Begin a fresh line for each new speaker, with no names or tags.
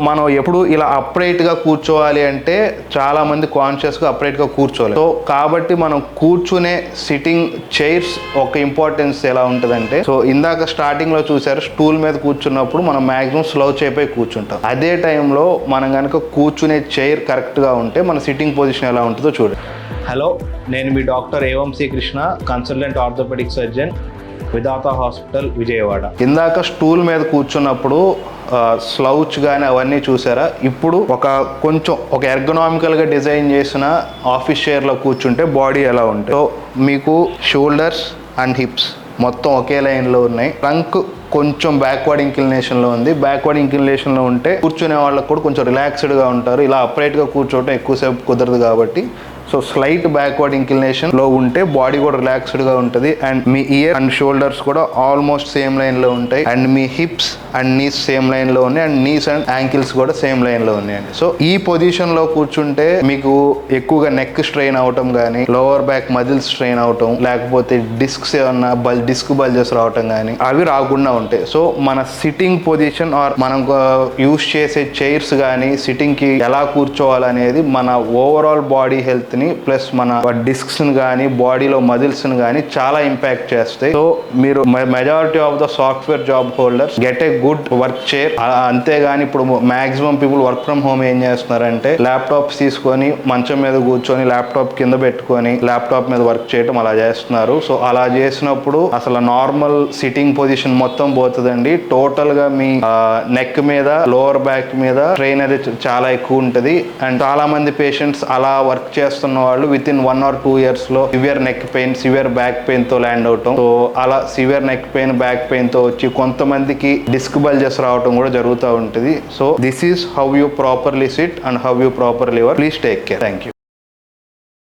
మనం ఎప్పుడు ఇలా అప్రైట్ గా కూర్చోవాలి అంటే చాలా మంది కాన్షియస్ గా అప్రైట్ గా కూర్చోవాలి. సో కాబట్టి మనం కూర్చునే సిట్టింగ్ చైర్స్ ఒక ఇంపార్టెన్స్ ఎలా ఉంటుందంటే, సో ఇందాక స్టార్టింగ్ లో చూసారు స్టూల్ మీద కూర్చున్నప్పుడు మనం మాక్సిమం స్లౌచ్ అయిపోయి కూర్చుంటాం. అదే టైంలో మనం కనుక కూర్చునే చైర్ కరెక్ట్ గా ఉంటే మన సిట్టింగ్ పొజిషన్ ఎలా ఉంటుందో చూడండి. హలో, నేను మీ డాక్టర్ ఏవంసీ Krishna, consultant orthopaedic surgeon, Vidhata hospital, Vijayawada. ఇందాక స్టూల్ మీద కూర్చున్నప్పుడు స్లౌచ్ కానీ అవన్నీ చూసారా. ఇప్పుడు కొంచెం ఎర్గనామికల్గా డిజైన్ చేసిన ఆఫీస్ చైర్లో కూర్చుంటే బాడీ ఎలా ఉంటుంది. సో మీకు షోల్డర్స్ అండ్ హిప్స్ మొత్తం ఒకే లైన్లో ఉన్నాయి. ట్రంక్ కొంచెం బ్యాక్వర్డ్ ఇంక్లినేషన్లో ఉంది. బ్యాక్వర్డ్ ఇంక్లినేషన్లో ఉంటే కూర్చునే వాళ్ళకు కూడా కొంచెం రిలాక్స్డ్గా ఉంటారు. ఇలా అప్రైట్గా కూర్చోవడం ఎక్కువసేపు కుదరదు కాబట్టి సో స్లైట్ బ్యాక్వర్డ్ ఇంక్లినేషన్ లో ఉంటే బాడీ కూడా రిలాక్స్డ్ గా ఉంటుంది. అండ్ మీ ఇయర్ అండ్ షోల్డర్స్ కూడా ఆల్మోస్ట్ సేమ్ లైన్ లో ఉంటాయి. అండ్ మీ hips and knees same line లో ఉన్నాయి. అండ్ నీస్ అండ్ యాంకిల్స్ కూడా సేమ్ లైన్ లో ఉన్నాయండి. సో ఈ పొజిషన్ లో కూర్చుంటే మీకు ఎక్కువగా నెక్ స్ట్రెయిన్ అవటం కానీ, లోవర్ బ్యాక్ మజిల్స్ స్ట్రెయిన్ అవటం, లేకపోతే డిస్క్స్ ఏమన్నా డిస్క్ బల్జెస్ రావటం కానీ అవి రాకుండా ఉంటాయి. సో మన సిట్టింగ్ పొజిషన్ ఆర్ మనం యూస్ చేసే చైర్స్ కానీ సిట్టింగ్ కి ఎలా కూర్చోవాలనేది మన ఓవరాల్ బాడీ హెల్త్ ప్లస్ మన డిస్క్స్ కానీ బాడీలో మజిల్స్ కానీ చాలా ఇంపాక్ట్ చేస్తాయి. సో మీరు majority of the software job holders get a good work chair. అంతేగాని ఇప్పుడు maximum people work from home ఏం చేస్తున్నారంటే ల్యాప్టాప్స్ తీసుకొని మంచం మీద కూర్చొని ల్యాప్టాప్ కింద పెట్టుకొని ల్యాప్టాప్ మీద వర్క్ చేయడం అలా చేస్తున్నారు. సో అలా చేసినప్పుడు అసలు నార్మల్ సిట్టింగ్ పొజిషన్ మొత్తం పోతుందండి. టోటల్ గా మీ నెక్ మీద, లోవర్ బ్యాక్ మీద స్ట్రెయిన్ అనేది చాలా ఎక్కువ ఉంటుంది. అండ్ చాలా మంది పేషెంట్స్ అలా వర్క్ చేస్తున్న వాళ్ళు విత్ ఇన్ 1 or 2 years లో severe neck pain, severe back pain తో ల్యాండ్ అవటం. సో అలా severe neck pain, back pain తో వచ్చి కొంతమందికి డిస్క్ బల్జెస్ రావటం కూడా జరుగుతూ ఉంటుంది. So this is how you properly SIT and how you properly work. Please take care. Thank you.